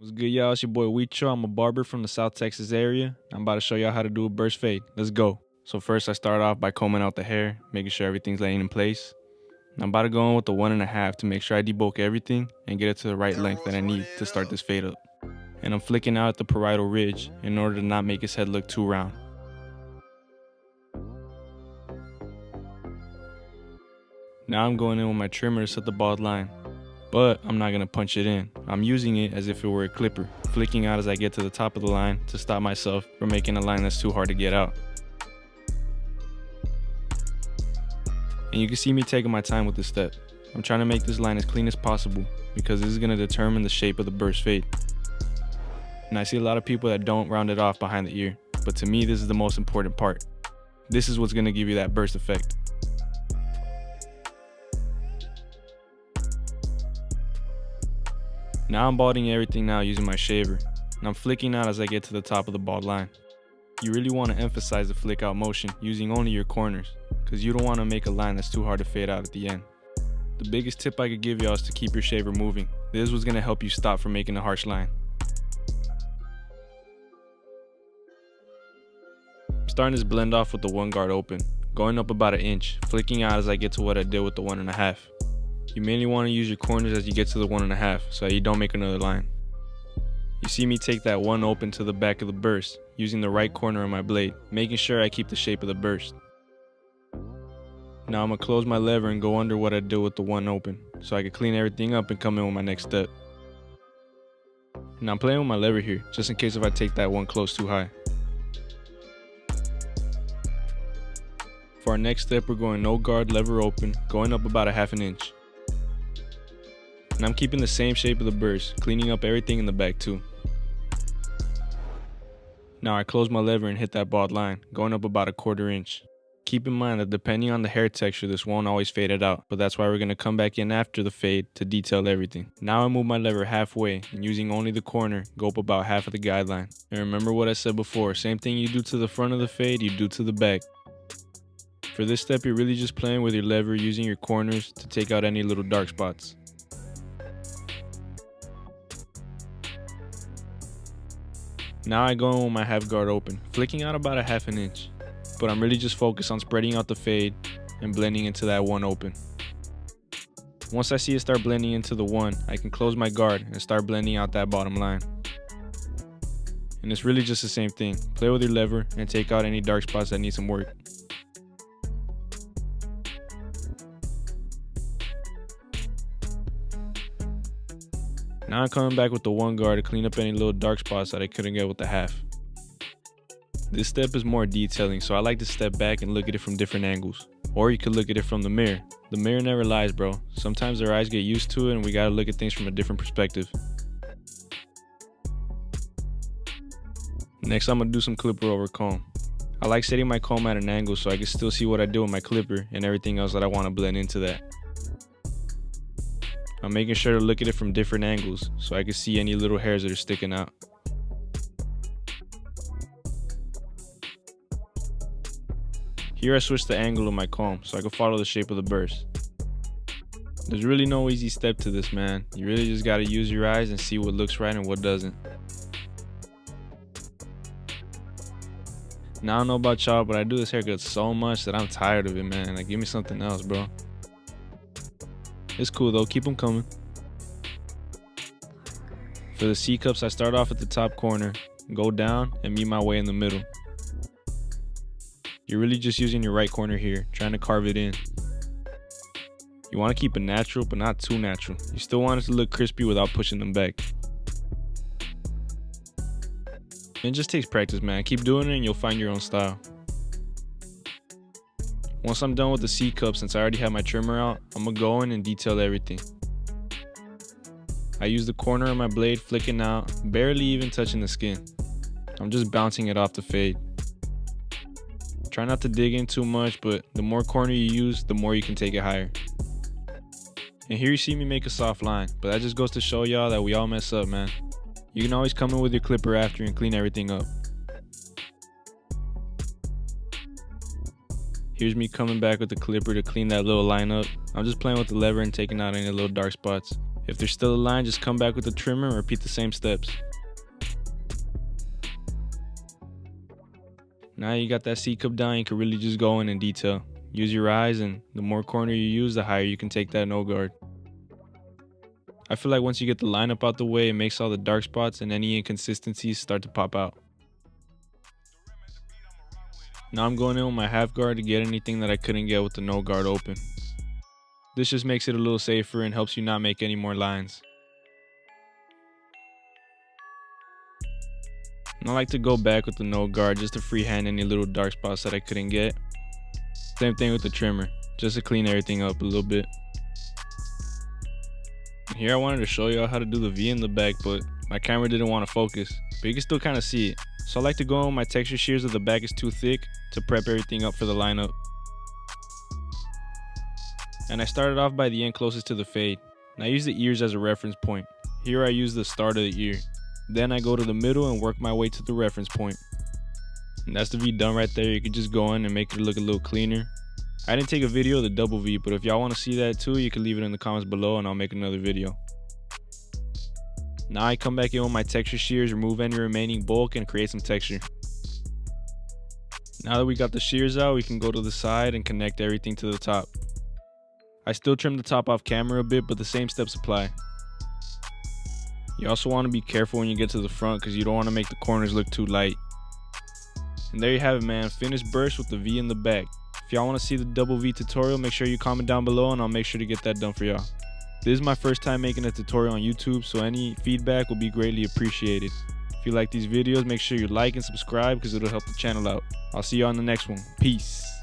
What's good, y'all? It's your boy Wicho. I'm a barber from the South Texas area. I'm about to show y'all how to do a burst fade. Let's go. So first I start off by combing out the hair, making sure everything's laying in place. And I'm about to go in with the 1.5 to make sure I debulk everything and get it to the right length that I need to start this fade up. And I'm flicking out at the parietal ridge in order to not make his head look too round. Now I'm going in with my trimmer to set the bald line. But I'm not going to punch it in. I'm using it as if it were a clipper, flicking out as I get to the top of the line to stop myself from making a line that's too hard to get out. And you can see me taking my time with this step. I'm trying to make this line as clean as possible because this is going to determine the shape of the burst fade. And I see a lot of people that don't round it off behind the ear, but to me this is the most important part. This is what's going to give you that burst effect. Now I'm balding everything now using my shaver, and I'm flicking out as I get to the top of the bald line. You really want to emphasize the flick out motion using only your corners, because you don't want to make a line that's too hard to fade out at the end. The biggest tip I could give y'all is to keep your shaver moving. This was going to help you stop from making a harsh line. I'm starting this blend off with the 1 guard open, going up about 1 inch, flicking out as I get to what I did with the 1.5. You mainly want to use your corners as you get to the 1.5 so that you don't make another line. You see me take that 1 open to the back of the burst using the right corner of my blade, making sure I keep the shape of the burst. Now I'm going to close my lever and go under what I did with the 1 open so I can clean everything up and come in with my next step. Now I'm playing with my lever here just in case if I take that one close too high. For our next step we're going no guard, lever open, going up about 1/2 inch. And I'm keeping the same shape of the burst, cleaning up everything in the back too. Now I close my lever and hit that bald line, going up about 1/4 inch. Keep in mind that depending on the hair texture, this won't always fade it out, but that's why we're going to come back in after the fade to detail everything. Now I move my lever halfway and using only the corner, go up about half of the guideline. And remember what I said before, same thing you do to the front of the fade, you do to the back. For this step, you're really just playing with your lever using your corners to take out any little dark spots. Now I go in with my 1/2 guard open, flicking out about 1/2 inch, but I'm really just focused on spreading out the fade and blending into that 1 open. Once I see it start blending into the 1, I can close my guard and start blending out that bottom line. And it's really just the same thing, play with your lever and take out any dark spots that need some work. Now I'm coming back with the 1 guard to clean up any little dark spots that I couldn't get with the 1/2. This step is more detailing, so I like to step back and look at it from different angles. Or you could look at it from the mirror. The mirror never lies, bro. Sometimes our eyes get used to it and we gotta look at things from a different perspective. Next I'm gonna do some clipper over comb. I like setting my comb at an angle so I can still see what I do with my clipper and everything else that I want to blend into that. I'm making sure to look at it from different angles so I can see any little hairs that are sticking out. Here I switch the angle of my comb so I can follow the shape of the burst. There's really no easy step to this, man. You really just gotta use your eyes and see what looks right and what doesn't. Now I don't know about y'all, but I do this haircut so much that I'm tired of it, man. Like, give me something else, bro. It's cool though, keep them coming. For the C-cups, I start off at the top corner, go down, and meet my way in the middle. You're really just using your right corner here, trying to carve it in. You want to keep it natural, but not too natural. You still want it to look crispy without pushing them back. It just takes practice, man. Keep doing it and you'll find your own style. Once I'm done with the C-cup, since I already have my trimmer out, I'm gonna go in and detail everything. I use the corner of my blade flicking out, barely even touching the skin. I'm just bouncing it off the fade. Try not to dig in too much, but the more corner you use, the more you can take it higher. And here you see me make a soft line, but that just goes to show y'all that we all mess up, man. You can always come in with your clipper after and clean everything up. Here's me coming back with the clipper to clean that little line up. I'm just playing with the lever and taking out any little dark spots. If there's still a line, just come back with the trimmer and repeat the same steps. Now you got that C cup down, you can really just go in detail. Use your eyes, and the more corner you use, the higher you can take that no guard. I feel like once you get the lineup out the way, it makes all the dark spots and any inconsistencies start to pop out. Now I'm going in with my half guard to get anything that I couldn't get with the no guard open. This just makes it a little safer and helps you not make any more lines. And I like to go back with the no guard just to freehand any little dark spots that I couldn't get. Same thing with the trimmer, just to clean everything up a little bit. Here I wanted to show y'all how to do the V in the back, but my camera didn't want to focus, but you can still kind of see it. So I like to go in with my texture shears if the back is too thick to prep everything up for the lineup. And I started off by the end closest to the fade, and I use the ears as a reference point. Here I use the start of the ear. Then I go to the middle and work my way to the reference point. And that's the V done right there. You can just go in and make it look a little cleaner. I didn't take a video of the double V, but if y'all want to see that too, you can leave it in the comments below and I'll make another video. Now I come back in with my texture shears, remove any remaining bulk and create some texture. Now that we got the shears out, we can go to the side and connect everything to the top. I still trim the top off camera a bit, but the same steps apply. You also want to be careful when you get to the front because you don't want to make the corners look too light. And there you have it, man, finished burst with the V in the back. If y'all want to see the double V tutorial, make sure you comment down below and I'll make sure to get that done for y'all. This is my first time making a tutorial on YouTube, so any feedback will be greatly appreciated. If you like these videos, make sure you like and subscribe because it'll help the channel out. I'll see you on the next one. Peace.